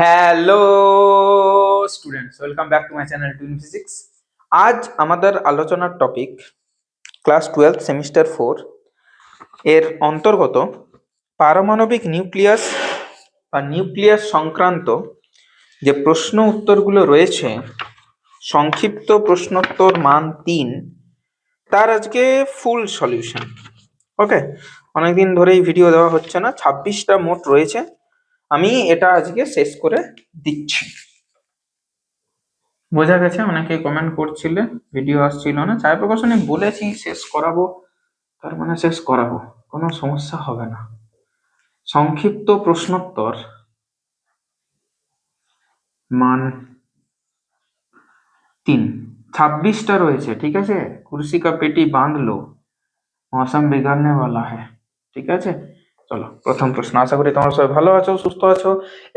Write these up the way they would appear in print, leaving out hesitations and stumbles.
Hello students, welcome back to my channel twin physics. আজ আমাদের আলোচনার টপিক ক্লাস 12 সেমিস্টার 4 এর অন্তর্গত পারমাণবিক নিউক্লিয়াস বা নিউক্লিয়াস সংক্রান্ত যে প্রশ্ন উত্তরগুলো রয়েছে, সংক্ষিপ্ত প্রশ্নোত্তর মান 3, তার আজকে ফুল সলিউশন। ওকে, অনেকদিন ধরেই ভিডিও দেওয়া হচ্ছে না, 26টা মোট রয়েছে। আমি এটা আজকে শেষ করে দিচ্ছি। বোঝা গেছে? অনেকে কমেন্ট করছিলে ভিডিও আসছিল না। ছায়া প্রকাশনে বলেছি শেষ করাবো, তার মানে শেষ করাবো, কোনো সমস্যা হবে না। সংক্ষিপ্ত প্রশ্নোত্তর মান 3, 26টা রয়েছে, ঠিক আছে। কুর্সি কা পেটি বাঁধ লো, মৌসম বিগড়নে वाला है, ঠিক আছে। চলো, প্রথম প্রশ্ন। আশা করি তোমরা সবাই ভালো আছো, সুস্থ আছো,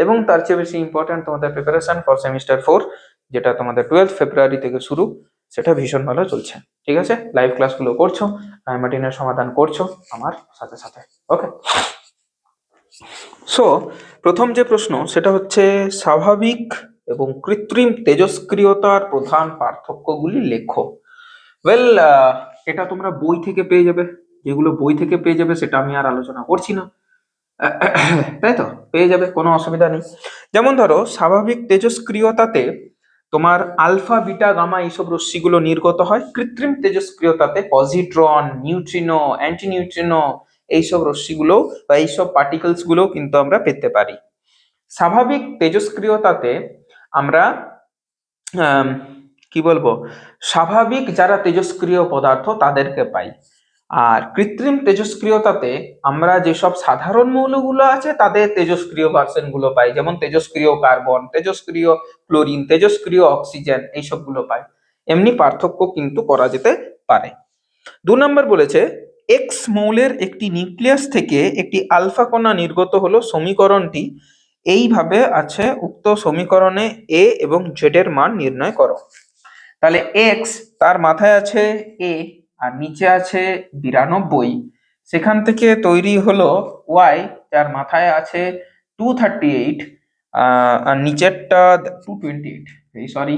এবং তার চেয়ে বেশি ইম্পর্টেন্ট তোমাদের প্রিপারেশন ফর সেমিস্টার 4, যেটা তোমাদের 12 ফেব্রুয়ারি থেকে শুরু, সেটা ভীষণ ভালো চলছে, ঠিক আছে। লাইভ ক্লাসগুলো করছো, মার্টিনের সমাধান করছো আমার সাথে সাথে। ওকে, সো প্রথম যে প্রশ্ন সেটা হচ্ছে স্বাভাবিক এবং কৃত্রিম তেজস্ক্রিয়তার প্রধান পার্থক্যগুলি লেখো। ওয়েল, এটা তোমরা বই থেকে পেয়ে যাবে। যেগুলো বই থেকে পেয়ে যাবে সেটা আমি আর আলোচনা করছি না, তাই তো পেয়ে যাবে, কোনো অসুবিধা নেই। যেমন ধরো, স্বাভাবিক তেজস্ক্রিয়তাতে তোমার আলফা বিটা গামা এইসব রশ্মিগুলো নির্গত হয়। কৃত্রিম তেজস্ক্রিয়তাতে পজিট্রন, নিউট্রিনো, অ্যান্টি নিউট্রিনো এইসব রশ্মিগুলো বা এইসব পার্টিকেলস গুলো কিন্তু আমরা পেতে পারি। স্বাভাবিক তেজস্ক্রিয়তাতে আমরা কি বলবো, স্বাভাবিক যারা তেজস্ক্রিয় পদার্থ তাদেরকে পাই। আর কৃত্রিম তেজস্ক্রিয়তাতে আমরা যেসব সাধারণ মৌলগুলো আছে তাদের তেজস্ক্রিয় ভার্সন গুলো পাই, যেমন তেজস্ক্রিয় কার্বন, তেজস্ক্রিয় ক্লোরিন, তেজস্ক্রিয় অক্সিজেন, এইসবগুলো পাই। এমনি পার্থক্য কিন্তু করা যেতে পারে। 2 নম্বর বলেছে, এক্স মৌলের একটি নিউক্লিয়াস থেকে একটি আলফা কণা নির্গত হলো, সমীকরণটি এইভাবে আছে, উক্ত সমীকরণে এ এবং জেড এর মান নির্ণয় করো। তাহলে এক্স, তার মাথায় আছে এ আর নিচে আছে 92, সেখান থেকে তৈরি হলো ওয়াই, যার মাথায় আছে 238 আর নিচেরটা 228, সরি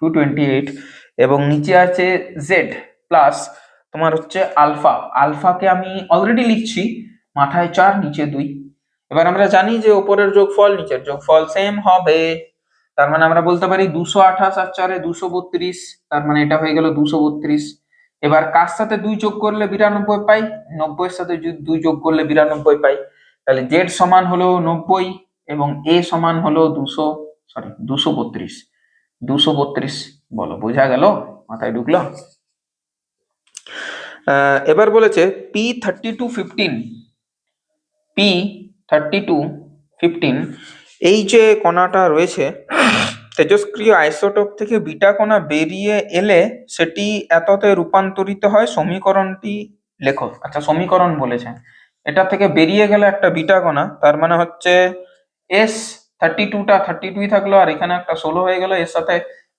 228, এবং নিচে আছে জেড প্লাস তোমার হচ্ছে আলফা। আলফাকে আমি অলরেডি লিখছি, মাথায় 4 নিচে 2। এবার আমরা জানি যে উপরের যোগফল নিচের যোগফল সেম হবে, তার মানে আমরা বলতে পারি 228 আর 4 232, তার মানে এটা হয়ে গেল 232। এবার কার সাথে 2 যোগ করলে 92 পাই? 90 এর সাথে 2 যোগ করলে 92 পাই। তাহলে জেড সমান হলো 90 এবং এ সমান হলো 232। 232 বলো, বোঝা গেল? মাথায় ঢুকলো? এবার বলেছে P3215, P3215 এই যে কণাটা রয়েছে, তেজস্ক্রিয় আইসোটোপ থেকে বিটা কণা বেরিয়ে এলে সেটি এততে রূপান্তরিত হয়, সমীকরণটি লেখো। আচ্ছা, সমীকরণ বলেছে, এটা থেকে বেরিয়ে গেলে একটা বিটা কণা, তার মানে হচ্ছে S32টা 32 থাকলো, আর এখানে একটা 16 হয়ে গেল, এর সাথে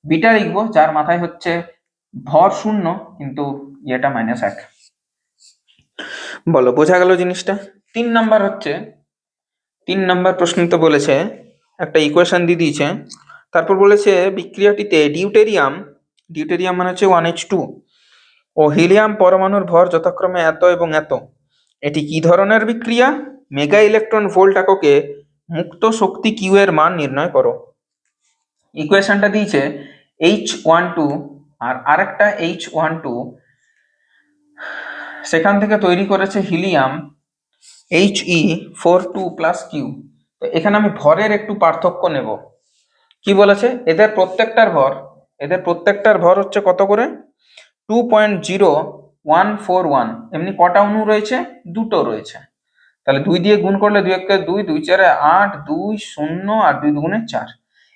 বিটা লিখবো যার মাথায় হচ্ছে ভর 0 কিন্তু এটা -1। বলো, বোঝা গেল জিনিসটা? 3 নাম্বার হচ্ছে, 3 নাম্বার প্রশ্নতে বলেছে একটা ইকুয়েশন দিয়ে দিয়েছে, তারপর বলেছে বিক্রিয়াটিতে ডিউটেরিয়াম মানে হচ্ছে 1H2 ও হিলিয়াম পরমাণুর ভর যথাক্রমে এত এবং এত, এটি কি ধরনের বিক্রিয়া? মেগা ইলেকট্রন ভোল্ট এককে মুক্ত শক্তি কিউ এর মান নির্ণয় করো। ইকুয়েশনটা দিয়েছে H12 আর আরেকটা H12, সেখান থেকে তৈরি করেছে হিলিয়াম He42 প্লাস কিউ। তো এখানে আমি ভরের একটু পার্থক্য নেব। কি বলেছে? এদের প্রত্যেকটার ভর হচ্ছে কত করে? 2.0141। এমনি কটা অণু রয়েছে? দুটো রয়েছে। তাহলে 2 দিয়ে গুণ করলে 2 একে 2, 2 4 8, 2 0 আর 2 দুগুণে 4।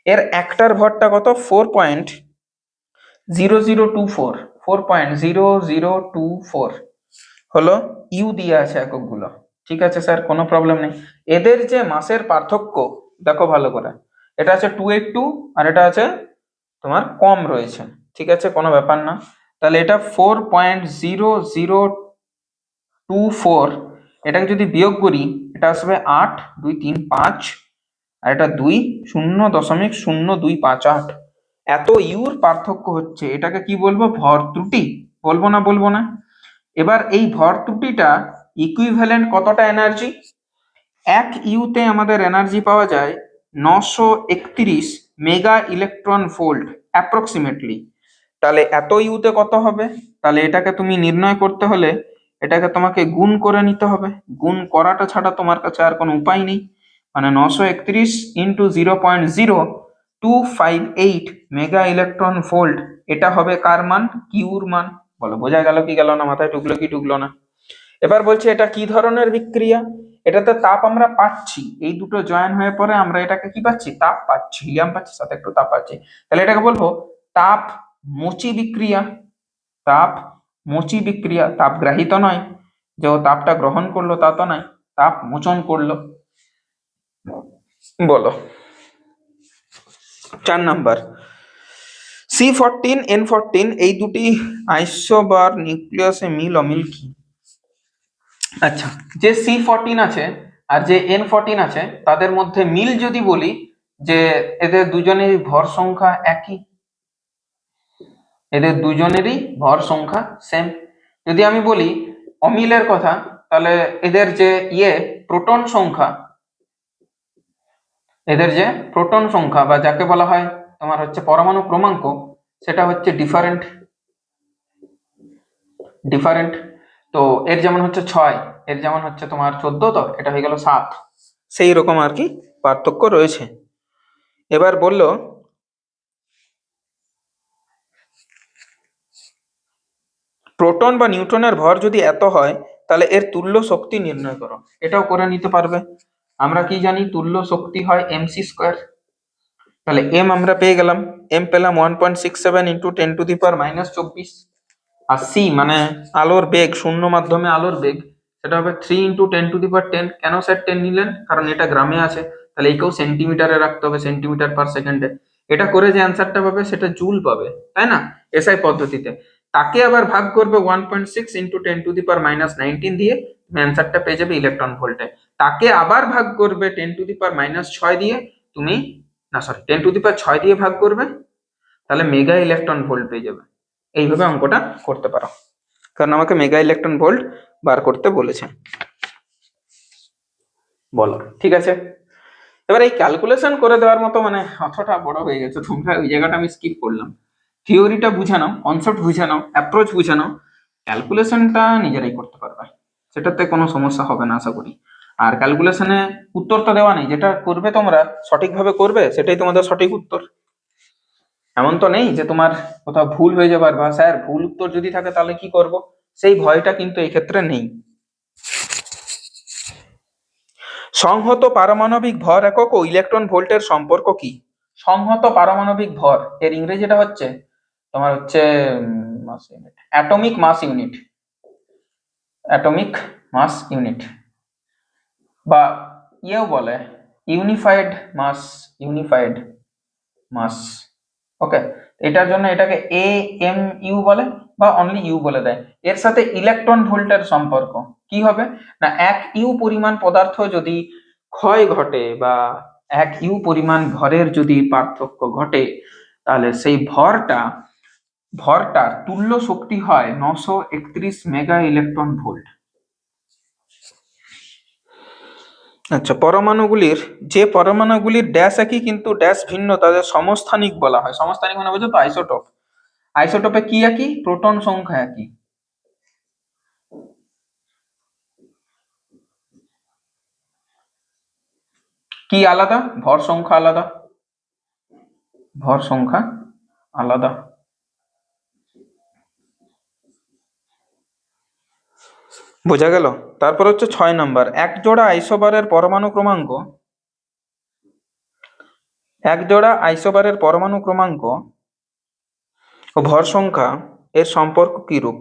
এর একটার ভরটা কত? 4.0024, 4.0024 হলো ইউ দিয়ে আছে এককগুলো। ঠিক আছে স্যার, কোনো প্রবলেম নেই। এদের যে মাসের পার্থক্য দেখো ভালো করে, এটা আছে 282 আর এটা আছে তোমার কম রয়েছে, ঠিক আছে, কোনো ব্যাপার না। তাহলে এটা 4.0024 এটাকে যদি বিয়োগ করি এটা আসবে 8 2 3 5, আর এটা 2 0.0258। এত ইউর পার্থক্য হচ্ছে, এটাকে কি বলবো? ভর ত্রুটি বলবো না? বলবো না? এবার এই ভর ত্রুটিটা ইকুইভ্যালেন্ট কতটা এনার্জি? 1 ইউতে আমাদের এনার্জি পাওয়া যায় 931 মেগা ইলেকট্রন ভোল্ট অ্যাপ্রক্সিমেটলি। তাহলে এত ইউতে কত হবে? তাহলে এটাকে তুমি নির্ণয় করতে হলে এটাকে তোমাকে গুণ করে নিতে হবে। গুণ করাটা ছাড়া তোমার কাছে আর কোনো উপায় নেই। মানে 931 ইন্টু 0.0258 মেগা ইলেকট্রন ভোল্ট, এটা হবে কার মান? কিউর মান। বলো বোঝা গেল কি গেল না? মাথায় ঢুকলো কি ঢুকলো না? এবার বলছে এটা কি ধরনের বিক্রিয়া? এটাতে তাপ আমরা পাচ্ছি, এই দুটো জয়েন হয়ে পরে আমরা এটাকে কি পাচ্ছি? তাপ পাচ্ছি, হিলিয়াম পাচ্ছি, সাথে একটু তাপ পাচ্ছি। তাহলে এটাকে বলবো তাপ মোচি বিক্রিয়া। তাপ মোচি বিক্রিয়া, তাপগ্রাহী তো নয়, যে ও তাপটা গ্রহণ করলো তা তো নয়, তাপ মোচন করলো। বলো 4 নাম্বার, C14N14 এই দুটি আইসোবার নিউক্লিয়াসে মিল অমিল কি? আচ্ছা, যে C14 আছে আর যে N14 আছে তাদের মধ্যে মিল যদি বলি যে এদের দুজনেরই ভর সংখ্যা একই, এদের দুজনেরই ভর সংখ্যা সেম। যদি আমি বলি অমিলের কথা, তাহলে এদের যে প্রোটন সংখ্যা, এদের যে প্রোটন সংখ্যা বা যাকে বলা হয় তোমার হচ্ছে পরমাণু ক্রমাঙ্ক, সেটা হচ্ছে ডিফারেন্ট। ডিফারেন্ট তো এর যেমন হচ্ছে 6, এর যেমন হচ্ছে তোমার 14, তো এটা হয়ে গেল 7। সেই রকম আর কি পার্থক্য রয়েছে। এবার বলল প্রোটন বা নিউট্রনের ভর যদি এত হয় তাহলে এর তুল্য শক্তি নির্ণয় করো। এটাও করে নিতে পারবে। আমরা কি জানি? তুল্য শক্তি হয় mc²। তাহলে এম আমরা পেয়ে গেলাম, এম পেলাম 1.67 ইন্টু 10⁻⁻²৪। আর সি মানে আলোর বেগ, শূন্য মাধ্যমে আলোর বেগ, সেটা হবে 3 ইন্টু 10⁻10। কেন স্যার 10 নিলেন? কারণ এটা গ্রামে আছে, তাহলে একেও সেন্টিমিটারে রাখতে হবে, সেন্টিমিটার পার সেকেন্ডে। এটা করে যে অ্যান্সারটা পাবে সেটা জুল পাবে, তাই না? এসআই পদ্ধতিতে। তাকে আবার ভাগ করবে 1.6 ইন্টু 10⁻⁻19 দিয়ে, তুমি অ্যান্সারটা পেয়ে যাবে ইলেকট্রন ভোল্টে। তাকে আবার ভাগ করবে 10⁻⁻6 দিয়ে, তুমি না সরি 10⁻6 দিয়ে ভাগ করবে, তাহলে মেগা ইলেকট্রন ভোল্ট পেয়ে যাবে। এইভাবে অঙ্কটা করতে পারো, কারণ আমাকে মেগা ইলেকট্রন ভোল্ট বার করতে বলেছে। বলো ঠিক আছে? এবার এই ক্যালকুলেশন করে দেওয়ার মতো মানে অতটা বড় হয়ে গেছে, তোমরা ওই জায়গাটা আমি স্কিপ করলাম। থিওরিটা বুঝে নাও, কনসেপ্ট বুঝে নাও, অ্যাপ্রোচ বুঝে নাও, ক্যালকুলেশনটা নিজেরাই করতে পারবে, সেটাতে কোনো সমস্যা হবে না আশা করি। আর ক্যালকুলেশনে উত্তর তো দেওয়া নেই, যেটা করবে তোমরা সঠিকভাবে করবে সেটাই তোমাদের সঠিক উত্তর। এমন তো নেই যে তোমার কোথাও ভুল হয়ে যাবার, বা স্যার ভুল উত্তর যদি থাকে তাহলে কি করব, সেই ভয়টা কিন্তু এই ক্ষেত্রে নেই। সংহত পারমাণবিক ভর একক ও ইলেকট্রন ভোল্টের সম্পর্ক কি? সংহত পারমাণবিক ভর এর ইংরেজিটা হচ্ছে তোমার হচ্ছে mass unit, atomic mass unit. Atomic mass unit বা বলে ইউনিফাইড মাস, ইউনিফাইড মাস। ওকে, এটার জন্য এটাকে AMU বলে বা অনলি ইউ বলে দেয়। এর সাথে ইলেকট্রন ভোল্টের সম্পর্ক কি হবে না, 1 ইউ পরিমাণ পদার্থ যদি ক্ষয় ঘটে বা 1 ইউ পরিমাণ ভরের যদি পার্থক্য ঘটে, তাহলে সেই ভরটার তুল্য শক্তি হয় 931 মেগা ইলেকট্রন ভোল্ট। আচ্ছা, যে পরমাণুগুলির ড্যাশ একই কিন্তু ড্যাশ ভিন্ন তাদের সমস্থানিক বলা হয়। সমস্থানিক মানে বুঝো তো? আইসোটোপ। আইসোটোপে কি একই? প্রোটন সংখ্যা একই। কি আলাদা? ভর সংখ্যা আলাদা। ভর সংখ্যা আলাদা। বোঝা গেল? তারপর হচ্ছে 6 নম্বর, এক জোড়া আইসোবারের পরমাণু ক্রমাঙ্ক ও ভর সংখ্যা এর সম্পর্ক কি রূপ?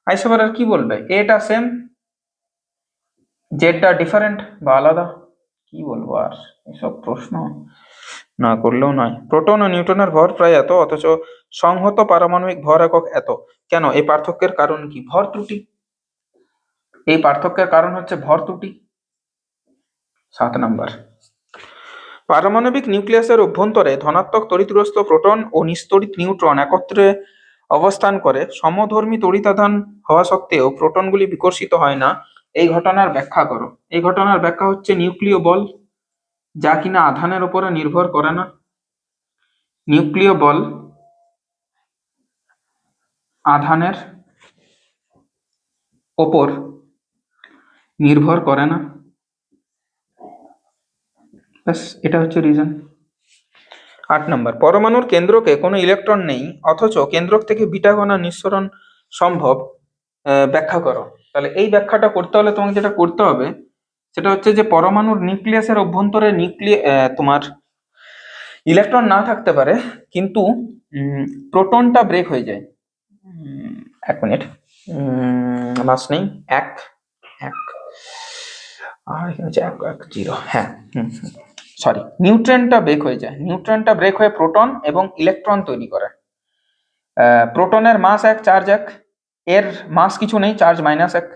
আইসোবারের কি বলবে? এটা সেম, জেডটা ডিফারেন্ট বা আলাদা। কি বলবো আর, এসব প্রশ্ন না করলেও নয়। প্রোটন ও নিউট্রনের ভর প্রায় এত, অথচ সংহত পারমাণবিক ভর একক এত। কেন? এই পার্থক্যের কারণ কি? ভর ত্রুটি। এই পার্থক্যের কারণ হচ্ছে ভর ত্রুটি। 7 নম্বর, পারমাণবিক নিউক্লিয়াসের অভ্যন্তরে ধনাত্মক তড়িৎগ্রস্ত প্রোটন ও নিস্তড়িত নিউট্রন একত্রে অবস্থান করে সমধর্মী তড়িতাধান হওয়া সত্ত্বেও প্রোটনগুলি বিকর্ষিত হয় না। এই ঘটনার ব্যাখ্যা করো। এই ঘটনার ব্যাখ্যা হচ্ছে নিউক্লিয় বল, যা কিনা আধানের উপরে নির্ভর করে না। নিউক্লিয় বল আধানের ওপর নির্ভর করে না। ব্যাস, এটা হচ্ছে রিজন। 8 নম্বর, পরমাণুর কেন্দ্রকে কোনো ইলেকট্রন নেই অথচ কেন্দ্রক থেকে বিটা কণা নিঃসরণ সম্ভব, ব্যাখ্যা করো। তাহলে এই ব্যাখ্যাটা করতে হলে তোমাকে যেটা করতে হবে সেটা হচ্ছে যে পরমাণুর নিউক্লিয়াসের অভ্যন্তরে তোমার ইলেকট্রন না থাকতে পারে, কিন্তু প্রোটনটা ব্রেক হয়ে যায়। 1 মিনিট, মাস নেই, এক আর এখানে হচ্ছে 1 1 0, হ্যাঁ, সরি, নিউট্রনটা ব্রেক হয়ে যায়। নিউট্রনটা ব্রেক হয়ে প্রোটন এবং ইলেকট্রন তৈরি করে। প্রোটনের মাস 1, চার্জ 1, এর মাস কিছু নেই, চার্জ -1,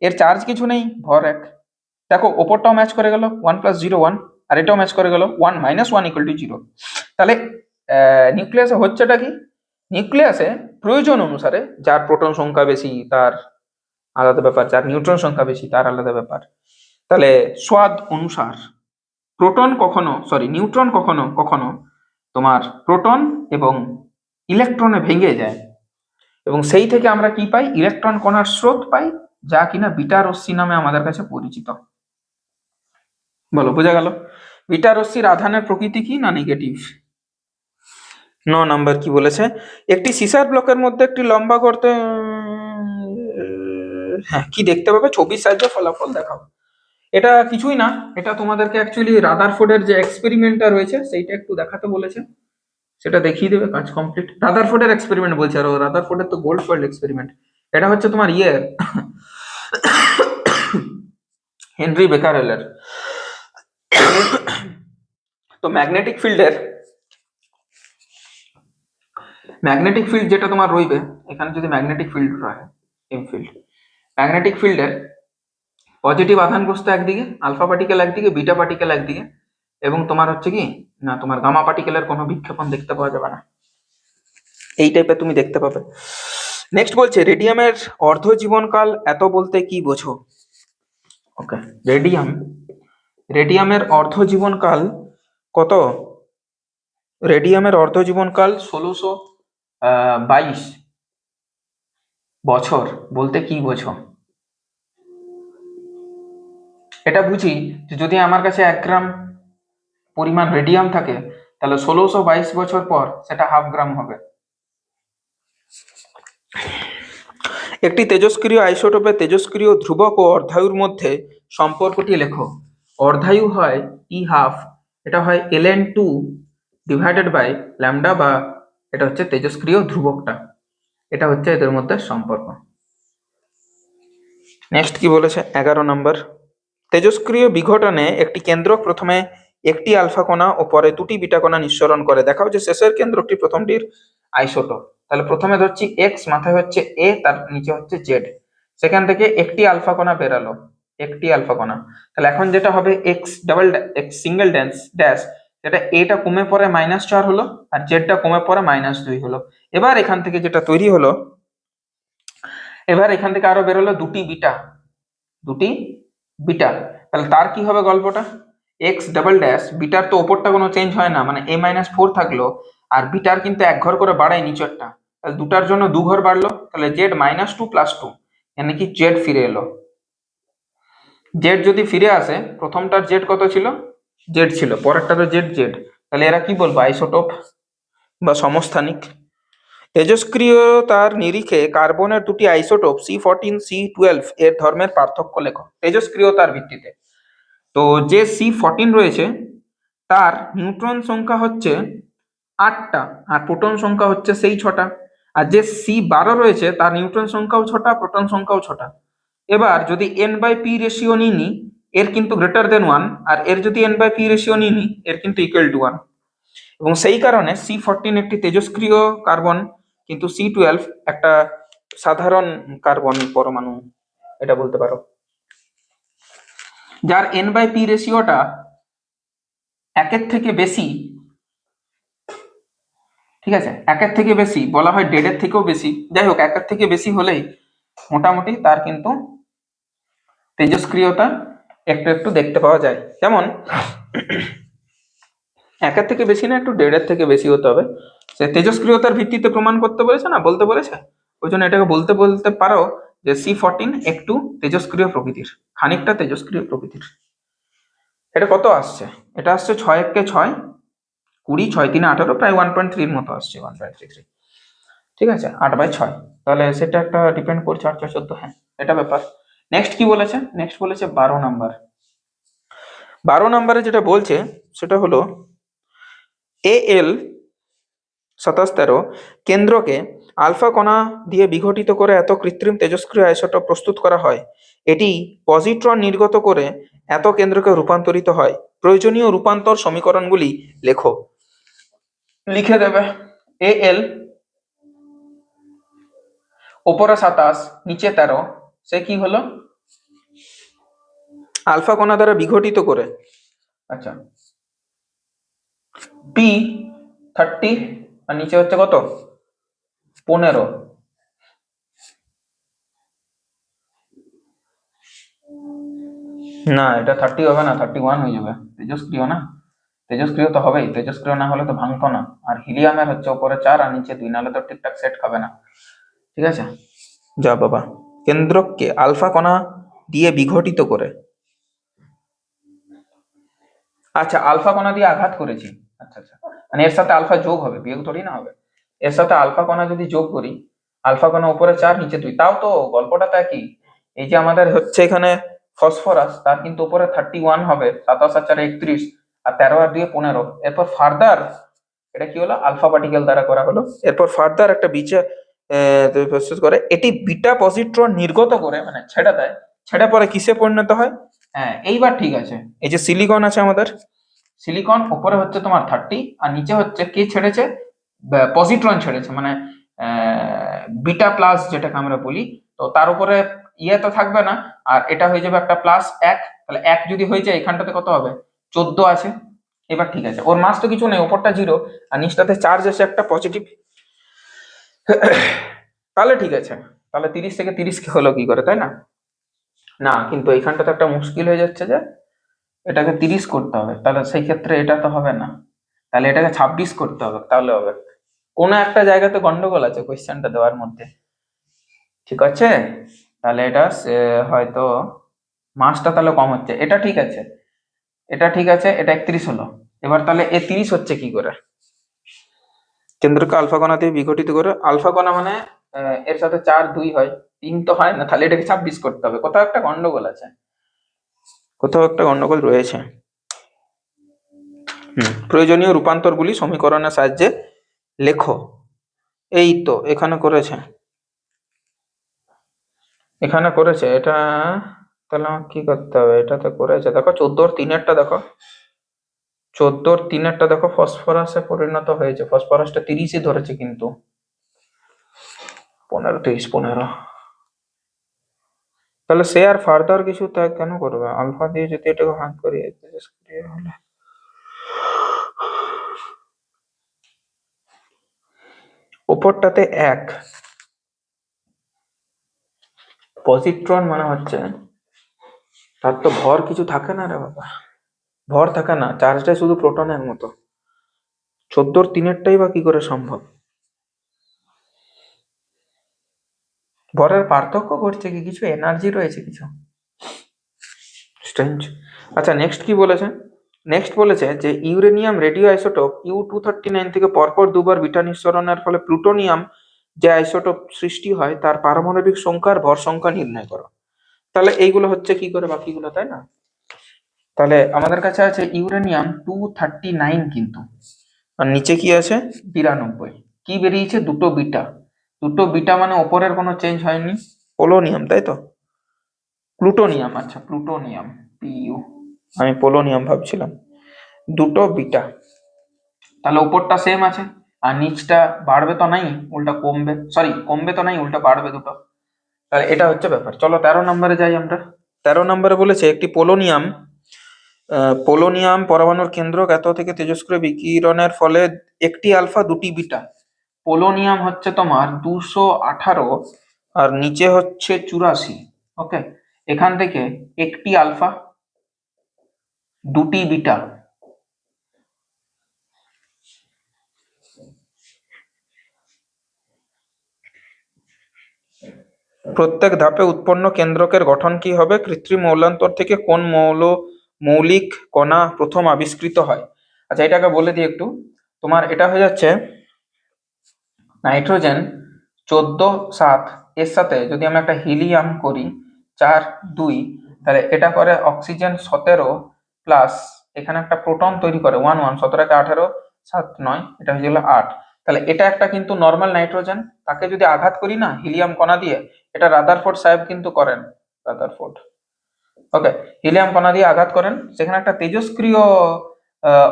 এর চার্জ কিছু নেই, ভর 1। দেখো ওপরটাও ম্যাচ করে গেল, 1 + 0 1, আর এটাও ম্যাচ করে গেল, 1 - 1 = 0। তাহলে নিউক্লিয়াসে হচ্ছেটা কি, নিউক্লিয়াসে প্রয়োজন অনুসারে যার প্রোটন সংখ্যা বেশি তার আলাদা ব্যাপার, যার নিউট্রন সংখ্যা বেশি তার আলাদা ব্যাপার। তাহলে স্বাদ অনুসার নিউট্রন কখনো কখনো তোমার প্রোটন এবং ইলেকট্রনে ভেঙে যায়, এবং সেই থেকে আমরা কি পাই, ইলেকট্রন কণার স্রোত পাই, যা কিনা বিটা রশ্মি নামে আমাদের কাছে পরিচিত। বলো, বোঝা গেল? বিটা রশ্মির আধানের প্রকৃতি কি না নেগেটিভ। 9 নাম্বার কি বলেছে, একটি সিসার ব্লকের মধ্যে একটি লম্বা গর্তে হ্যাঁ কি দেখতে পাবে, ছবির সাহায্যে ফলাফল দেখাও। এটা কিছুই না, এটা তোমাদেরকে অ্যাকচুয়ালি রাদারফোর্ডের যে এক্সপেরিমেন্টটা রয়েছে সেইটা একটু দেখাতে বলেছে, সেটা দেখিয়ে দেবে, কাজ কমপ্লিট। রাদারফোর্ডের এক্সপেরিমেন্ট বলছে, আর রাদারফোর্ডের তো গোল্ড ফয়েল এক্সপেরিমেন্ট। এটা হচ্ছে তোমার হেনরি বেকারেলের। তো ম্যাগনেটিক ফিল্ড যেটা তোমার রইবে এখানে, যদি ম্যাগনেটিক ফিল্ড রয়, এম ফিল্ড, ম্যাগনেটিক ফিল্ডের পজিটিভ আধানগ্রস্ত একদিকে, আলফা পার্টিকেল একদিকে, বিটা পার্টিকেল একদিকে, এবং তোমার হচ্ছে কি না, তোমার গামা পার্টিকেলের কোনো বিক্ষেপণ দেখতে পাওয়া যাবে না। এই টাইপের তুমি দেখতে পাবে। নেক্সট বলছে, রেডিয়ামের অর্ধ জীবনকাল এত বলতে কি বোঝো? ওকে, রেডিয়ামের অর্ধ জীবনকাল কত? রেডিয়ামের অর্ধ জীবনকাল 1622 বছর বলতে কি বোঝো? এটা বুঝি যে যদি আমার কাছে 1 গ্রাম পরিমাণ রেডিয়াম থাকে, তাহলে 1622 বছর পর সেটা ½ গ্রাম হবে। একটি তেজস্ক্রিয় আইসোটোপের তেজস্ক্রিয় ধ্রুবক ও অর্ধায়ুর মধ্যে সম্পর্কটি লেখো। অর্ধায়ু হয় T½ এটা হয় ln2 ডিভাইডেড বাই ল্যামডা, বা এটা হচ্ছে তেজস্ক্রিয় ধ্রুবকটা, এটা হচ্ছে এদের মধ্যে সম্পর্ক। নেক্সট কি বলেছে, 11 নম্বর, তেজস্ক্রিয় বিঘটনে একটি কেন্দ্রক প্রথমে একটি আলফা কণা ও পরে 2টি বিটা কণা নিঃসরণ করে। দেখাও যে শেষের কেন্দ্রকটি প্রথমটির আইসোটোপ। তাহলে প্রথমে ধরছি এক্স, মাথায় হচ্ছে এ, তার নিচে হচ্ছে জেড, সেখান থেকে একটি আলফা কণা বেরালো, একটি আলফা কণা। তাহলে এখন যেটা হবে এক্স সিঙ্গেল ড্যাশ, যেটা এটা কমে পরে -4 হলো, আর জেডটা কমে পরে -2 হলো। এবার এখান থেকে যেটা তৈরি হলো, এবার এখান থেকে আরো বেরোলো দুটি বিটা। তাহলে তার কি হবে গল্পটা, এক্স ডাবল ড্যাশ, বিটার তো ওপরটা কোনো চেঞ্জ হয় না, মানে a-4 থাকলো, আর বিটার কিন্তু 1 ঘর করে বাড়ায় নিচেরটা, তাহলে দুটার জন্য 2 ঘর বাড়লো, তাহলে জেড -2 + 2, মানে কি জেড ফিরে এলো। জেড যদি ফিরে আসে, প্রথমটার জেড কত ছিল, জেড ছিল, পরেরটা তো জেড, তাহলে এরা কি বলবো, আইসোটোপ বা সমস্থানিক। তেজস্ক্রিয়তার নিরিখে কার্বনের দুটি আইসোটোপ C14 C12 এর ধর্মের পার্থক্য লেখো। তেজস্ক্রিয়তার ভিত্তিতে, তো যে C14 রয়েছে তার নিউট্রন সংখ্যা হচ্ছে 8টা, আর প্রোটন সংখ্যা হচ্ছে সেই 6টা, আর যে C12 রয়েছে তার নিউট্রন সংখ্যাও 6টা, প্রোটন সংখ্যাও 6টা। এবার যদি n/p রেশিও নিই, এর কিন্তু >1, আর এর যদি n/p রেশিও নিই, এর কিন্তু =1, এবং সেই কারণে C14 একটি তেজস্ক্রিয় কার্বন, কিন্তু C12 একটা সাধারণ কার্বন পরমাণু। এটা বলতে পারো। যার N/P রেশিওটা 1-এর থেকে বেশি, ঠিক আছে, 1-এর থেকে বেশি, বলা হয় 1.5-এর থেকেও বেশি, যাই হোক 1-এর থেকে বেশি হলেই মোটামুটি তার কিন্তু তেজস্ক্রিয়তা একটু একটু দেখতে পাওয়া যায়। যেমন 1-এর থেকে বেশি না, একটু 1.5-এর থেকে বেশি হতে হবে। সে তেজস্ক্রিয়তার ভিত্তিতে প্রমাণ করতে বলেছে না, বলতে বলেছে, ওই জন্য এটাকে বলতে বলতে পারো যে C14 একটু তেজস্ক্রিয় প্রকৃতির, খানিকটা তেজস্ক্রিয় প্রকৃতির। এটা কত আসছে? এটা আসছে 6 6 20, 6 3 18, প্রায় 1.3 মতো আসছে, 1.33। ঠিক আছে, 8/6, তাহলে সেটা একটা ডিপেন্ড করছে 8/14। হ্যাঁ, এটা ব্যাপার। নেক্সট কি বলেছে? নেক্সট বলেছে 12 নাম্বার। 12 নাম্বারে যেটা বলছে সেটা হলো AL-17 কেন্দ্রকে আলফা কণা দিয়ে বিঘটিত করে এত কৃত্রিম তেজস্ক্রিয় আইসোটোপ প্রস্তুত করা হয়, এটি পজিট্রন নির্গত করে এত কেন্দ্রকে রূপান্তরিত হয়। প্রয়োজনীয় রূপান্তর সমীকরণগুলি লেখো। লিখে দেবে। AL ওপরে 27, নিচে 13, সে কি হলো? আলফা কণা দ্বারা বিঘটিত করে, আচ্ছা, P30, আর নিচে হচ্ছে কত? 15। না, এটা 30 হবে না, 31 হয়ে যাবে। তেজস্ক্রিয় না, তেজস্ক্রিয় তো হবেই, তেজস্ক্রিয় না হলে তো ভাঙতো না। আর হিলিয়ামের হচ্ছে ওপরে 4 আর নিচে 2, নাহলে তো ঠিকঠাক সেট খাবে না। ঠিক আছে, যা বাবা। কেন্দ্রককে আলফা কণা দিয়ে বিঘটিত করে, আচ্ছা, আলফা কণা দিয়ে আঘাত করেছি, আচ্ছা আচ্ছা, মানে এর সাথে আলফা যোগ হবে, বিয়োগ থোড়ি না হবে। এর সাথে আলফা কণা যদি যোগ করি, আলফা কণা উপরে 4 নিচে 2, তাও তো গল্পটা তো একই। এই যে আমাদের হচ্ছে এখানে ফসফরাস, তার কিন্তু উপরে 31 হবে, 27 আর 4 31, আর 13 আর 2 15। এরপর ফার্দার এটা কি হলো? আলফা পার্টিকেল দ্বারা করা হলো। এরপর ফার্দার একটা বিচে প্রস্তুত করে, এটি বিটা পজিট্রন নির্গত করে, মানে ছেড়ে দেয়, ছেড়ে পরে কিসে পরিণত হয়? হ্যাঁ, এইবার ঠিক আছে। এই যে সিলিকন আছে আমাদের, সিলিকন উপরে হচ্ছে তোমার 30, আর নিচে হচ্ছে কে ছেড়েছে? পজিট্রন ছেড়েছে, মানে বিটা প্লাস যেটাকে আমরা বলি। তো তার উপরে ইয়ে তো থাকবে না, আর এটা হয়ে যাবে একটা প্লাস 1, তাহলে 1 যদি হয়ে যায় এখানটাতে কত হবে? 14 আছে। এবার ঠিক আছে, ওর মাস তো কিছু নেই, ওপরটা 0 আর নিচটাতে চার্জ আছে একটা পজিটিভ। তাহলে ঠিক আছে, তাহলে 30 থেকে 30 হলো কি করে, তাই না? না, কিন্তু এইখানটাতে একটা মুশকিল হয়ে যাচ্ছে যে এটাকে 30 করতে হবে, তাহলে সেই ক্ষেত্রে এটা তো হবে না, তাহলে এটাকে 26 করতে হবে, তাহলে হবে। কোনো একটা জায়গাতে গন্ডগোল আছে কোয়েশ্চেনটা দেওয়ার মধ্যে, ঠিক আছে? তাহলে এটা হয়তো মাসটা তাহলে কম হচ্ছে, এটা ঠিক আছে, এটা ঠিক আছে, এটা 31 হলো। এবার তাহলে এ 30 হচ্ছে কি করে? কেন্দ্রকে আলফা কণা দিয়ে বিঘটিত করে, আলফা কণা মানে এর সাথে 4 2 হয়, 3 তো হয় না, তাহলে এটাকে 26 করতে হবে। কোথাও একটা গন্ডগোল আছে, কোথাও একটা গন্ডগোল রয়েছে। প্রয়োজনীয় রূপান্তরগুলি সমীকরণের সাহায্যে লেখো। এই তো এখানে করেছে, এখানে করেছে এটা। তাহলে আমার কি করতে হবে? এটা তো করেছে, দেখো 14-3 দেখো, 14-3 দেখো, ফসফরাসে পরিণত হয়েছে, ফসফরাসটা 30ই ধরেছে, কিন্তু 15 23 15। তাহলে সে আর ফার্দার কিছু তাই কেন করবে? আলফা দিয়ে যদি এটাকে ভাগ করি, হলে উপরটাতে 1 পজিট্রন মানে হচ্ছে তার তো ভর কিছু থাকে না রে বাবা, ভর থাকে না, চার্জটাই শুধু প্রোটনের মতো। 14-3 বা কি করে সম্ভব? ভরের পার্থক্য ঘটছে কি কিছু? এনার্জি রয়েছে কিছু? স্ট্রেঞ্জ। আচ্ছা, নেক্সট কি বলেছে? নেক্সট বলেছে যে ইউরেনিয়াম রেডিও আইসোটোপ U-239 থেকে পরপর 2বার বিটা নিঃসরণের ফলে প্লুটোনিয়াম যে আইসোটোপ সৃষ্টি হয় তার পারমাণবিক সংখ্যার ভর সংখ্যা নির্ণয় করো। তাহলে এইগুলো হচ্ছে কি করে বাকিগুলো, তাই না? তাহলে আমাদের কাছে আছে ইউরেনিয়াম 239, কিন্তু আর নিচে কি আছে? 92। কি বেরিয়েছে? দুটো বিটা, দুটো বিটা মানে ওপরের কোনো চেঞ্জ হয়নি, পোলোনিয়াম, তাই তো? প্লুটোনিয়াম, আচ্ছা প্লুটোনিয়াম, PU, আমি পোলোনিয়াম ভাবছিলাম। দুটো বিটা, তাহলে উপরটা সেম আছে, আর নিচটা বাড়বে তো নাই, উল্টা কমবে, সরি কমবে তো নাই, উল্টা বাড়বে দুটো। তাহলে এটা হচ্ছে ব্যাপার। চলো 13 নম্বরে যাই আমরা। 13 নম্বরে বলেছে একটি পোলোনিয়াম পরমাণুর কেন্দ্রক এত থেকে তেজস্ক্রিয় বিকিরণের ফলে একটি আলফা দুটি বিটা। পোলোনিয়াম হচ্ছে তোমার 218 আর নিচে হচ্ছে 84। ওকে, এখান থেকে একটি আলফা দুটি বিটা। প্রত্যেক ধাপে উৎপন্ন কেন্দ্রকের গঠন কি হবে? কৃত্রিম মৌলান্তর থেকে কোন মৌলিক কণা প্রথম আবিষ্কৃত হয়? আচ্ছা, এটাকে বলে দিই একটু। তোমার এটা হয়ে যাচ্ছে নাইট্রোজেন 14 7 এর সাথে যদি আমি একটা হিলিয়াম করি 4 2, তাহলে এটা করে অক্সিজেন 17 প্লাস এখানে একটা প্রোটন তৈরি করে 1 1, 17 কে 18, 7 9, এটা হয়ে গেল 8। তাহলে এটা একটা কিন্তু নর্মাল নাইট্রোজেন, তাকে যদি আঘাত করি না হিলিয়াম কণা দিয়ে, এটা রাদারফোর্ড সাহেব কিন্তু করেন, রাদারফোর্ড। ওকে, হিলিয়াম কণা দিয়ে আঘাত করেন, সেখানে একটা তেজস্ক্রিয়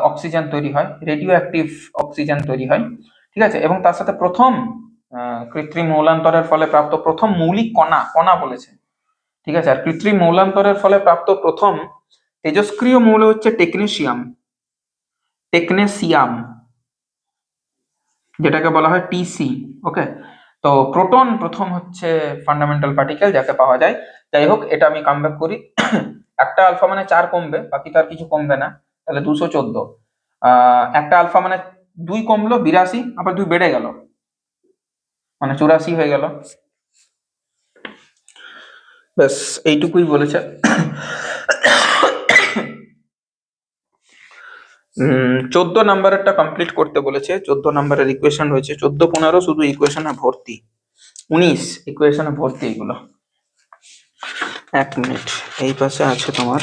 অক্সিজেন তৈরি হয়, রেডিও অ্যাক্টিভ অক্সিজেন তৈরি হয়। ঠিক আছে, এবং তার সাথে প্রথম কৃত্রিম মৌলান্তরের ফলে প্রাপ্ত প্রথম মৌলিক কণা, কণা বলেছে। ঠিক আছে, আর কৃত্রিম মৌলান্তরের ফলে প্রাপ্ত প্রথম তেজস্ক্রিয় মৌল হচ্ছে টেকনেসিয়াম, টেকনেসিয়াম যেটাকে বলা হয় টিসি। ওকে, তো প্রোটন প্রথম হচ্ছে ফান্ডামেন্টাল পার্টিকেল যাকে পাওয়া যায়। যাই হোক, এটা আমি কাম ব্যাক করি। একটা আলফা মানে 4 কমবে, বাকি তার কিছু কমবে না, তাহলে 214। একটা আলফা মানে 2 কমলো 82, আবার 2 বেড়ে গেল মানে 84 হয়ে গেল। ব্যাস এইটুকুই বলেছে। 14 নাম্বারেরটা কমপ্লিট করতে বলেছে। 14 নাম্বারের ইকুয়েশন রয়েছে 14 15, শুধু ইকুয়েশনে ভর্তি, 19 ইকুয়েশনে ভর্তি এগুলো। 1 মিনিট, এই পাশে আছে তোমার।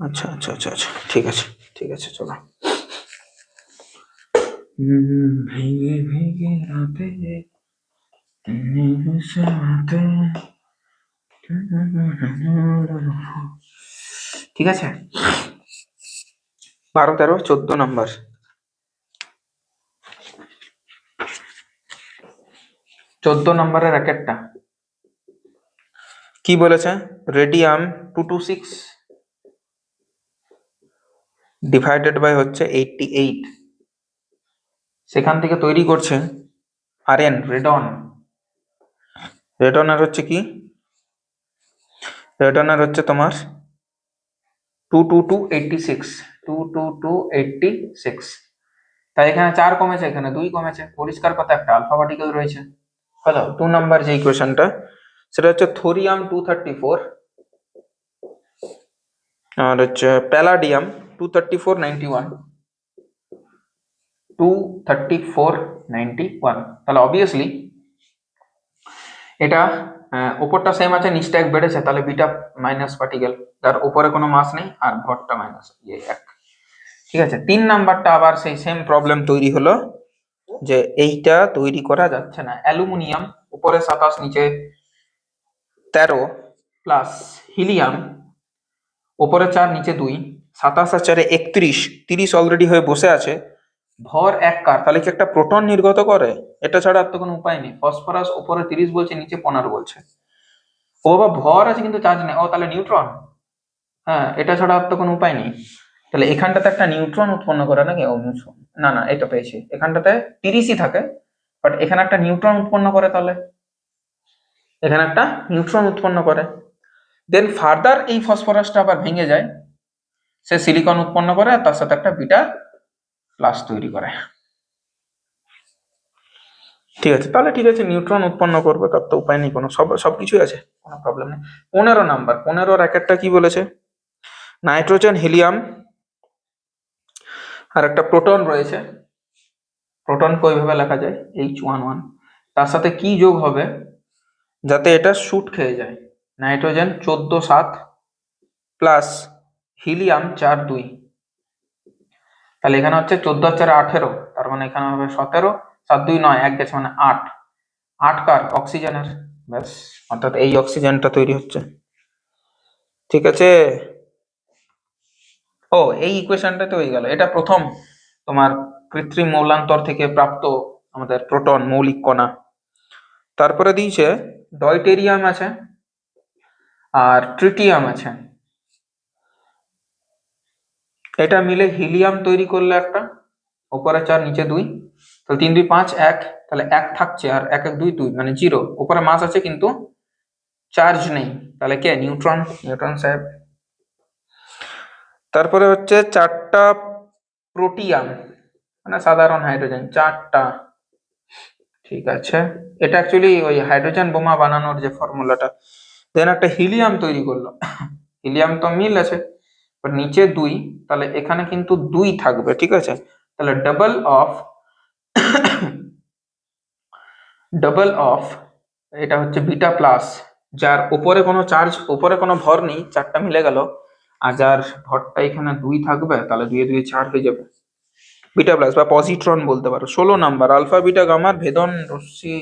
আচ্ছা আচ্ছা আচ্ছা আচ্ছা, ঠিক আছে ঠিক আছে, চলো। ভেঙে ভেঙে রাতে ঠিক আছে, 12 13 14 নাম্বার। 14 নম্বরের র্যাকেটটা কি বলেছে? রেডিয়াম 226 ডিভাইডেড বাই হচ্ছে 88, সেখান থেকে তৈরি করছে আরএন, রেডন। রেডনের হচ্ছে কি? রেডনের হচ্ছে তোমার 22286, 22286। তাই এখানে 4 কমেছে, এখানে 2 কমেছে, পরিষ্কার কথা একটা আলফা পার্টিকেল রয়েছে। হলো 2 নাম্বার যে ইকুয়েশনটা, সেটা হচ্ছে থোরিয়াম 234 আর হচ্ছে প্যালাডিয়াম 23491, 23491। তাহলে অবভিয়াসলি এটা উপরটা সেম আছে, নিচটা এক বেড়েছে, তাহলে বিটা মাইনাস পার্টিকেল, যার উপরে কোনো মাস নেই আর ভরটা মাইনাস এক। ঠিক আছে, 3 নাম্বারটা আবার সেই সেম প্রবলেম তৈরি হলো, যে এইটা তৈরি করা যাচ্ছে না। অ্যালুমিনিয়াম উপরে 27 নিচে 13 প্লাস হিলিয়াম উপরে 4 নিচে 2, 27 আর 4 31, 30 অলরেডি হয়ে বসে আছে, ভর 1 কার, তাহলে কি একটা প্রোটন নির্গত করে? এটা ছাড়া আর তো কোনো উপায় নেই। ফসফরাস উপরে 30 বলছে, নিচে 15 বলছে। ও বাবা, ভর আছে কিন্তু চার্জ নেই, ও তাহলে নিউট্রন। হ্যাঁ, এটা ছাড়া আর তো কোনো উপায় নেই। তাহলে এখানটাতে একটা নিউট্রন উৎপন্ন করে নাকি? না না, এটা পেয়েছি, এখানটাতে 30ই থাকে, বাট এখানে একটা নিউট্রন উৎপন্ন করে, তাহলে এখানে একটা নিউট্রন উৎপন্ন করে। দেন ফার্দার এই ফসফরাসটা আবার ভেঙে যায়, সে সিলিকন উৎপন্ন করে আর তার সাথে একটা বিটা প্লাস তৈরি করে। ঠিক আছে, তাহলে ঠিক আছে, নিউট্রন উৎপন্ন করবে, তার তো উপায় নেই কোনো, সবকিছুই আছে, কোনো প্রবলেম নেই। 15 নাম্বার, 15 র্যাকেটটা কি বলেছে? নাইট্রোজেন, হিলিয়াম আর একটা প্রোটন রয়েছে। প্রোটনকে ওইভাবে লেখা যায় H11, তার সাথে কি যোগ হবে যাতে এটা শুট খেয়ে যায়? নাইট্রোজেন 14 7 প্লাস হিলিয়াম 4 2, তাহলে এখানে হচ্ছে 14 আর 4 18, তার মানে এখানে হবে 17, 7 2 9, 1 গেছে মানে 8, 8 কার? অক্সিজেনের। ব্যাস, অর্থাৎ এই অক্সিজেনটা তৈরি হচ্ছে। ঠিক আছে, ও এই ইকুয়েশনটা তো হয়ে গেল। এটা প্রথম তোমার কৃত্রিম মৌলান্তর থেকে প্রাপ্ত আমাদের প্রোটন মৌলিক কণা। তারপরে দিয়েছে ডয়টেরিয়াম আছে আর ট্রিটিয়াম আছে। এটা মিলে হিলিয়াম তৈরি করলে একটা, উপরে 4 নিচে 2, তাহলে 3 2 5 1, তাহলে 1 থাকছে আর 1 1 2 2 মানে 0। উপরে মাস আছে কিন্তু চার্জ নেই, তাহলে কে? নিউট্রন, নিউট্রন সাহেব। তারপরে হচ্ছে 4টা প্রোটিয়াম মানে সাধারণ হাইড্রোজেন, 4টা। ঠিক আছে, এটা অ্যাকচুয়ালি ওই হাইড্রোজেন বোমা বানানোর যে ফর্মুলাটা। দেন একটা হিলিয়াম তৈরি করলো, হিলিয়াম তো মিল আছে, বাট নিচে 2, তাহলে এখানে কিন্তু 2 থাকবে, ঠিক আছে। তাহলে ডাবল অফ এটা হচ্ছে বিটা প্লাস, যার উপরে কোনো চার্জ, উপরে কোনো ভর নেই, 4টা মিলে গেল, আর যার ভরটা এখানে 2 থাকবে, তাহলে 2 2 4 হয়ে যাবে, বিটা প্লাস বা পজিট্রন বলতে পারো। 16 নাম্বার, আলফা বিটা গামার ভেদন রশ্মি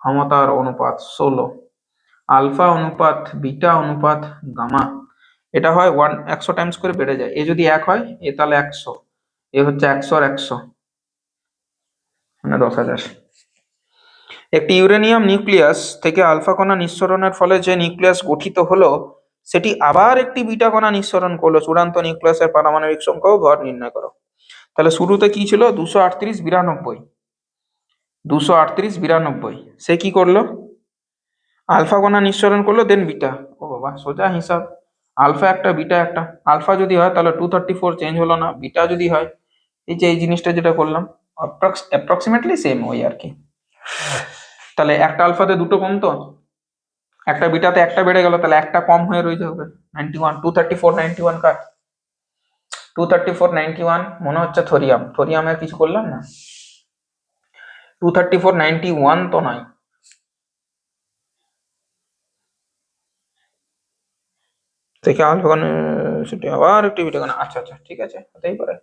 ক্ষমতার অনুপাত 16, আলফা অনুপাত বিটা অনুপাত গামা। এটা হয় 100 টাইমস করে বেড়ে যায়, এ যদি 1 হয় এ তাহলে 100, এ হচ্ছে 100 আর 100 মানে 10,000। একটি ইউরেনিয়াম নিউক্লিয়াস থেকে আলফা কণা নিঃসরণের ফলে যে নিউক্লিয়াস গঠিত হলো, সেটি আবার একটি বিটা কণা নিঃসরণ করলো। চূড়ান্ত নিউক্লিয়াসের পারমাণবিক সংখ্যা ও ভর নির্ণয় করো। তাহলে শুরুতে কি ছিল? 238 92, 238 92। সে কি করলো? আলফা কণা নিঃসরণ করলো, দেন বিটা। ও বাবা, সোজা হিসাব। আলফা একটা বিটা একটা, আলফা যদি হয় তাহলে 234 চেঞ্জ হলো না, বিটা যদি হয় এই যে এই জিনিসটা যেটা করলাম অ্যাপ্রক্সিমেটলি সেম ওই আর কি। তাহলে একটা আলফাতে দুটো কমতো, একটা বিটাতে একটা বেড়ে গেল, তাহলে একটা কম হয়ে রয়ে যাবে 91। 234 91 কার? 234 91 মনে হচ্ছে থোরিয়াম, থোরিয়ামের কিছু করলাম না। 234 91 তো নয়। দেখে আলফা সেটি আবার একটি বিটা কণা, আচ্ছা আচ্ছা ঠিক আছে, হতেই পারে।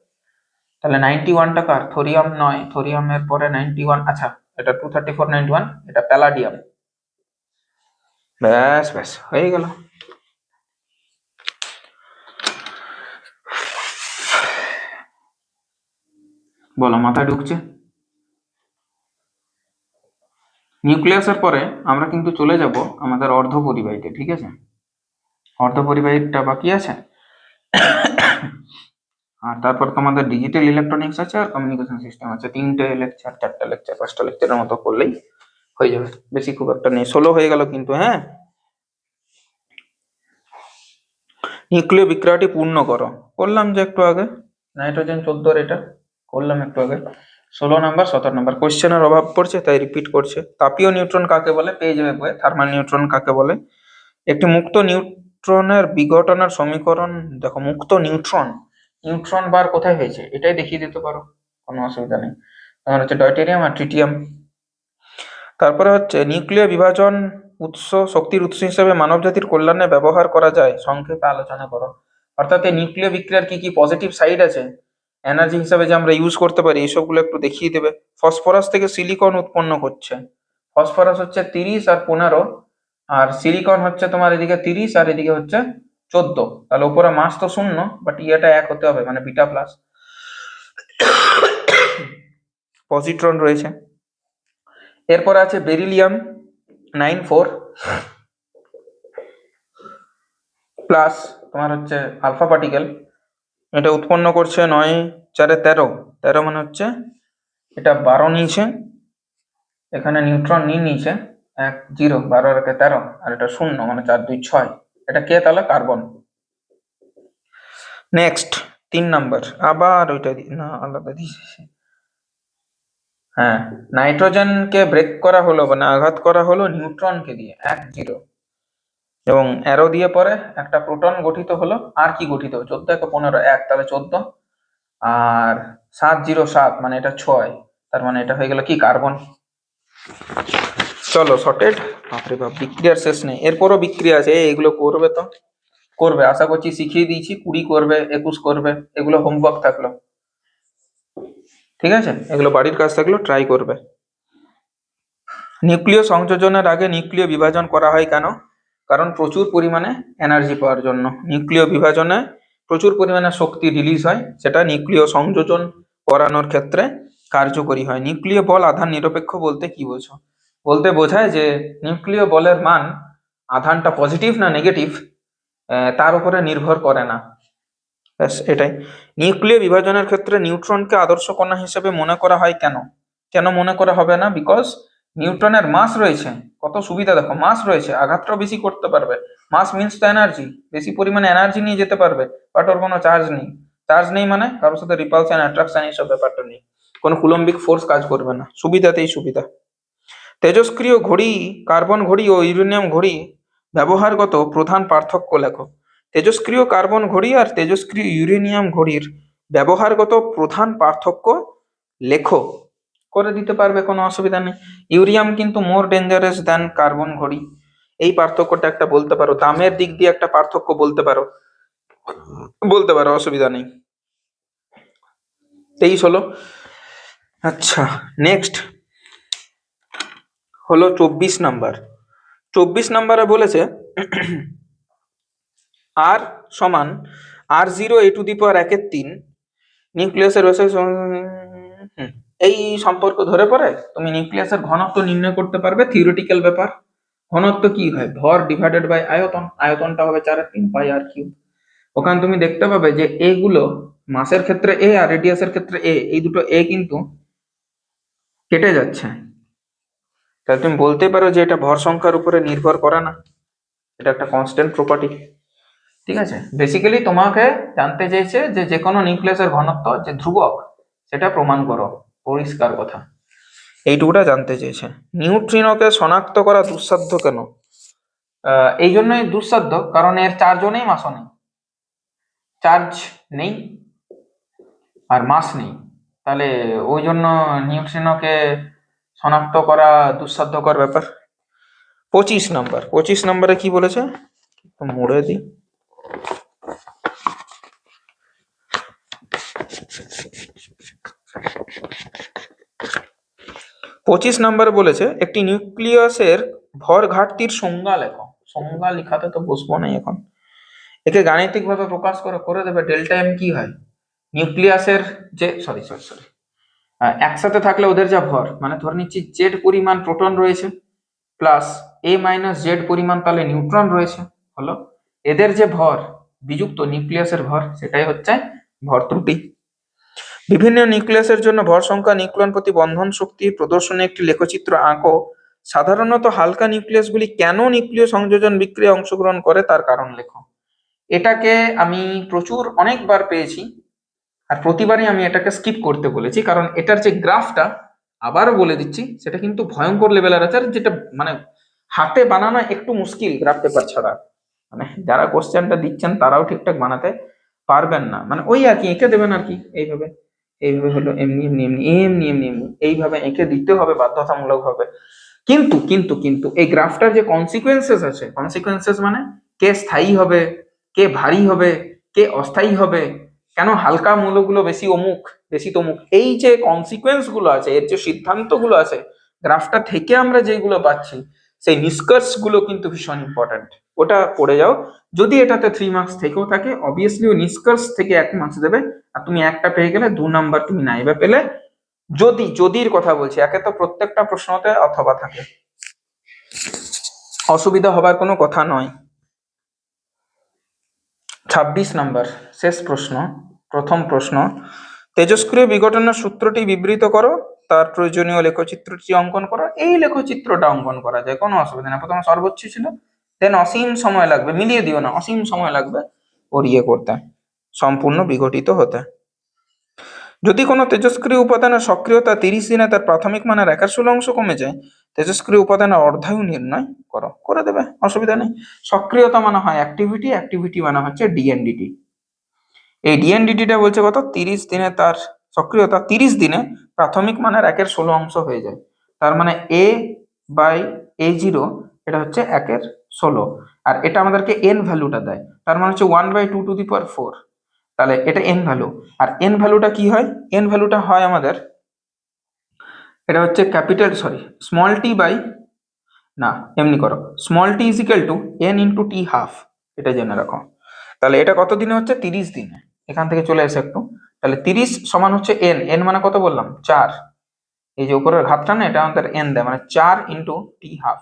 তাহলে 91টা কার? থোরিয়াম নয়, থোরিয়ামের পরে 91, আচ্ছা এটা 234 91, এটা প্যালাডিয়াম। ব্যাস ব্যাস হয়ে গেল। বলো, মাথায় ঢুকছে? নিউক্লিয়াসের পরে আমরা কিন্তু চলে যাব আমাদের অর্ধপরিবাহীতে, ঠিক আছে? অর্ধপরিবাহীটা বাকি আছে, আর তারপর তোমাদের ডিজিটাল ইলেকট্রনিক্স আছে আর কমিউনিকেশন সিস্টেম আছে। 3টে লেকচার, 4টা লেকচার, 5টা লেকচারের মতো করলেই হয়ে যাবে, বেশি খুব একটা নেই। 16 হয়ে গেল কিন্তু, হ্যাঁ। নিউক্লিয় বিক্রিয়াটি পূর্ণ করো, করলাম যে একটু আগে, নাইট্রোজেন 14 এটা করলাম একটু আগে। 16 নাম্বার 17 নাম্বার কোশ্চেনের অভাব পড়ছে তাই রিপিট করছে। তাপীয় নিউট্রন কাকে বলে? পেয়ে যাবে বইয়ে। থার্মাল নিউট্রন কাকে বলে? একটি মুক্ত নিউট্রনের বিঘটনের সমীকরণ দেখো। মুক্ত নিউট্রন, নিউট্রন বার কোথায় হয়েছে এটাই দেখিয়ে দিতে পারো, কোনো অসুবিধা নেই। তোমার হচ্ছে ডয়টেরিয়াম আর ট্রিটিয়াম। তারপরে হচ্ছে নিউক্লিয় বিভাজন উৎস, শক্তির উৎস হিসেবে মানবজাতির কল্যাণে ব্যবহার করা যায়, সংক্ষেপে আলোচনা করো। অর্থাৎ এই নিউক্লিয় বিক্রিয়ার কি কি পজিটিভ সাইড আছে, এনার্জি হিসাবে যে আমরা ইউজ করতে পারি, এইসবগুলো একটু দেখিয়ে দেবে। ফসফরাস থেকে সিলিকন উৎপন্ন করছে, ফসফরাস হচ্ছে 30 আর 15, আর সিলিকন হচ্ছে তোমার এদিকে 30 আর এদিকে হচ্ছে 14, তাহলে উপরে মাস তো শূন্য, বাট ইয়েটা 1 হতে হবে মানে বিটা প্লাস। পজিট্রন রয়েছে। এরপর আছে বেরিলিয়াম 94 প্লাস তোমার হচ্ছে আলফা পার্টিকেল, এটা উৎপন্ন করছে 9 4 13, 13 মানে হচ্ছে এটা 12 নিয়েছে, এখানে নিউট্রন নিয়েছে 1 0, 12 আর 13, আর এটা 0 মানে 4 2 6, এটা কে? তাহলে কার্বন। নেক্সট 3 নাম্বার, আবার ওইটা না আলাদা দিয়েছে। হ্যাঁ, নাইট্রোজেনকে ব্রেক করা হলো মানে আঘাত করা হলো নিউট্রনকে দিয়ে 1 0, এবং অ্যারো দিয়ে পরে একটা প্রোটন গঠিত হলো। আর কি গঠিত? 14 1 15 1, তাহলে 14, আর 7 0 7 মানে এটা 6, তার মানে এটা হয়ে গেল কি? কার্বন। চলো সর্টেড। বাপরে বাপ, বিক্রিয়ার শেষ নেই, এরপরও বিক্রিয়া আছে, এগুলো করবে তো করবে, আশা করছি শিখিয়ে দিয়েছি। 20 করবে, 21 করবে, এগুলো হোমওয়ার্ক থাকলো, ঠিক আছে? এগুলো বাড়ির কাজ থাকলো, ট্রাই করবে। নিউক্লিয় সংযোজনের আগে নিউক্লিয় বিভাজন করা হয় কেন? কারণ প্রচুর পরিমাণে এনার্জি পাওয়ার জন্য। নিউক্লিয় বিভাজনে প্রচুর পরিমাণে শক্তি রিলিজ হয়, সেটা নিউক্লিয় সংযোজন করানোর ক্ষেত্রে কার্যকরী হয়। নিউক্লিয় বল আধান নিরপেক্ষ বলতে কি বোঝো? বলতে বোঝায় যে নিউক্লিয় বলের মান আধানটা পজিটিভ না নেগেটিভ তার উপরে নির্ভর করে না। ব্যাস এটাই। নিউক্লিয় বিভাজনের ক্ষেত্রে নিউট্রনকে আদর্শ কণা হিসেবে মনে করা হয় কেন? কেন মনে করা হবে না? বিকজ নিউট্রনের মাস রয়েছে। কত সুবিধা দেখো, মাস রয়েছে, আঘাতটাও বেশি করতে পারবে। মাস মিনস তো এনার্জি, বেশি পরিমাণে এনার্জি নিয়ে যেতে পারবে, বাট ওর কোনো চার্জ নেই। চার্জ নেই মানে কারোর সাথে রিপালশন অ্যাট্রাকশন এইসব ব্যাপারটা নেই, কোনো কুলম্বিক ফোর্স কাজ করবে না। সুবিধাতেই সুবিধা। তেজস্ক্রিয় ঘড়ি, কার্বন ঘড়ি ও ইউরেনিয়াম ঘড়ি ব্যবহারগত প্রধান পার্থক্য লেখো। তেজস্ক্রিয় কার্বন ঘড়ি আর তেজস্ক্রিয় ইউরেনিয়াম ঘড়ির ব্যবহারগত প্রধান পার্থক্য লেখো। করে দিতে পারবে, কোনো অসুবিধা নেই। ইউরিয়াম কিন্তু মোর ডেঞ্জারাস দ্যান কার্বন ঘড়ি, এই পার্থক্যটা একটা বলতে পারো। দামের দিক দিয়ে একটা পার্থক্য বলতে পারো, অসুবিধা নেই। 23 হলো। আচ্ছা, নেক্সট হলো 24 নাম্বার। 24 নাম্বারে বলেছে আর সমান R0 a⁴ নিউক্লিয়াসের এই সম্পর্ক ধরে পড়ে তুমি নিউক্লিয়াসের ঘনত্ব নির্ণয় করতে পারবে। থিওরিটিক্যাল ব্যাপার। ঘনত্ব কি হয়? ভর ডিভাইডেড বাই আয়তন, আয়তনটা হবে 4/3πr³। ওখানে তুমি দেখতে পাবে যে এগুলো মাসের ক্ষেত্রে এ আর রেডিয়াসের ক্ষেত্রে এ, এই দুটো এ কিন্তু কেটে যাচ্ছে। তাহলে তুমি বলতে পারো যে এটা ভর সংখ্যার উপরে নির্ভর করে না, এটা একটা কনস্ট্যান্ট প্রপার্টি। ঠিক আছে, বেসিক্যালি তোমাকে জানতে চেয়েছে যে যে কোনো নিউক্লিয়াসের ঘনত্ব যে ধ্রুবক সেটা প্রমাণ করো, পরিষ্কার কথা, এইটুকুটা জানতে চেয়েছে। নিউট্রিনোকে শনাক্ত করা দুঃসাধ্য কেন? এই জন্যই দুঃসাধ্য কারণ এর চার্জও নেই, মাসও নেই। চার্জ নেই আর মাস নেই, তাহলে ওই জন্য নিউট্রিনোকে শনাক্ত করা দুঃসাধ্যকর ব্যাপার। 25 নম্বরে কি বলেছে, মুড়ে দিই। 25 নম্বরে বলেছে একটি নিউক্লিয়াসের ভর ঘাটতির সংজ্ঞা লেখো। সংজ্ঞা লেখাতে তো বসবো না এখন, একে গাণিতিক ভাবে প্রকাশ করে দেবে। ডেল্টা এম কি হয়? নিউক্লিয়াসের যে সরি সরি সরি একসাথে থাকলে ওদের যা ভর, মানে ধরে নিচ্ছি জেড পরিমাণ প্রোটন রয়েছে প্লাস এ মাইনাস জেড পরিমাণ তাহলে নিউট্রন রয়েছে, হলো এদের যে ভর বিযুক্ত নিউক্লিয়াসের ভর, সেটাই হচ্ছে ভর ত্রুটি। বিভিন্ন নিউক্লিয়াসের জন্য ভর সংখ্যা, নিউক্লিয়ন প্রতি বন্ধন শক্তির প্রদর্শনে একটি লেখচিত্র আঁকো। সাধারণত হালকা নিউক্লিয়াসগুলি কেন নিউক্লিয় সংযোজন বিক্রিয়ায় অংশগ্রহণ করে তার কারণ লেখো। এটাকে আমি প্রচুর অনেকবার পেয়েছি, আর প্রতিবারই আমি এটাকে স্কিপ করতে বলেছি, কারণ এটার যে গ্রাফটা, আবারও বলে দিচ্ছি, সেটা কিন্তু ভয়ঙ্কর লেভেলের আছে, যেটা মানে হাতে বানানো একটু মুশকিল গ্রাফ পেপার ছাড়া। মানে যারা কোশ্চেনটা দিচ্ছেন তারাও ঠিকঠাক বানাতে পারবেন না, মানে ওই আর কি এঁকে দেবেন আর কি, এইভাবে এইভাবে হলো এমনি এমনি এমনি এমনি এমনি এমনি এইভাবে এঁকে দিতে হবে বাধ্যতামূলক হবে। কিন্তু কিন্তু কিন্তু এই গ্রাফটার যে কনসিকুয়েন্সেস আছে, কনসিকুয়েন্সেস মানে কে স্থায়ী হবে, কে ভারী হবে, কে অস্থায়ী হবে, কেন হালকা মূলগুলো বেশি অমুক বেশি তমুক, এই যে কনসিকুয়েন্স গুলো আছে, এর যে সিদ্ধান্তগুলো আছে, গ্রাফটা থেকে আমরা যেগুলো পাচ্ছি, সেই নিষ্কর্ষ গুলো কিন্তু ভীষণ ইম্পর্টেন্ট। ওটা পড়ে যাও। যদি এটাতে 3 মার্কস থেকেও থাকে, অবভিয়াসলি ও নিষ্কর্ষ থেকে 1 মার্কস দেবে, আর তুমি একটা পেয়ে গেলে 2 নাম্বার তুমি নাইবা পেলে। যদির কথা বলছি, একে তো প্রত্যেকটা প্রশ্নতে অথবা থাকে, অসুবিধা হবার কোনো কথা নয়। 26 নাম্বার শেষ প্রশ্ন, প্রথম প্রশ্ন, তেজস্ক্রিয় বিঘটনের সূত্রটি বিবৃত করো, তার প্রয়োজনীয় লেখচিত্রটি অঙ্কন করো। এই লেখচিত্রটা অঙ্কন করা যায়, কোনো অসুবিধা না। প্রথমে সর্বোচ্চ ছিল, দেন অসীম সময় লাগবে, মিলিয়ে দিও না, অসীম সময় লাগবে ওর করতে, সম্পূর্ণ বিঘটিত হতে। যদি কোনো তেজস্ক্রিয় উপাদানের সক্রিয়তা 30 দিনে তার প্রাথমিক মানের 1/16 কমে যায়, তেজস্ক্রিয় উপাদানের অর্ধায়ু নির্ণয় করো। করে দেবে, অসুবিধা নেই। সক্রিয়তা মানে হয় অ্যাক্টিভিটি, অ্যাক্টিভিটি মানে হচ্ছে ডিএনডিটি। এই ডিএনডিটিটা বলছে কত, 30 দিনে তার সক্রিয়তা 30 দিনে প্রাথমিক মানের 1/16 হয়ে যায়। তার মানে A/A0 এটা হচ্ছে 1/16, আর এটা আমাদেরকে এন ভ্যালুটা দেয়, তার মানে হচ্ছে 1/2⁴। তাহলে এটা এন ভ্যালু, আর এন ভ্যালুটা কি হয়? এন ভ্যালুটা হয় আমাদের, এটা হচ্ছে capital sorry small T by, না এমনি করো, small T is equal to N into T half, এটা জেনে রাখো। তাহলে এটা কত দিনে হচ্ছে? 30 দিনে। এখান থেকে চলে এসে একটু, তাহলে 30 সমান হচ্ছে এন, এন মানে কত বললাম? 4, এই যে উপরের ঘাতটা না, এটা আমাদের এন দেয়, মানে 4 ইন্টু টি হাফ।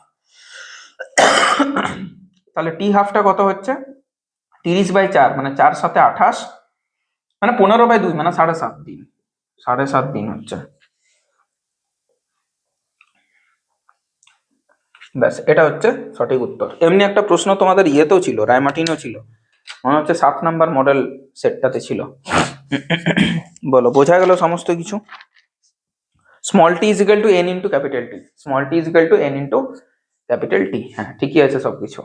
তাহলে টি হাফটা কত হচ্ছে? 30/4 মানে 4 7 28, মানে 15/2 মানে 7.5 দিন, 7.5 দিন হচ্ছে। ব্যাস, এটা হচ্ছে সঠিক উত্তর। এমনি একটা প্রশ্ন তোমাদের ইয়েতেও ছিল, রায়মার্টিনও ছিল, মনে হচ্ছে 7 নাম্বার মডেল সেটটাতে ছিল। বলো, বোঝা গেল সমস্ত কিছু? Small T is equal to N into capital T, small T is equal to N into capital T. হ্যাঁ, ঠিকই আছে সবকিছু।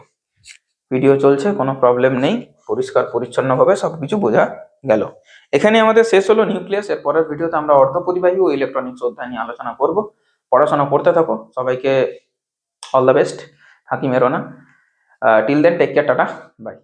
ভিডিও চলছে, কোনো প্রবলেম নেই, পরিষ্কার পরিচ্ছন্নভাবে সবকিছু বোঝা গেল। এখানে আমাদের শেষ হলো নিউক্লিয়াস। এর পরের ভিডিওতে আমরা অর্ধপরিবাহী ও ইলেকট্রনিক্স অধ্যায় নিয়ে আলোচনা করব। পড়াশোনা করতে থাকো, সবাইকে অল দ্য বেস্ট, ফাঁকি মেরো না। Till then, take care, tata, by.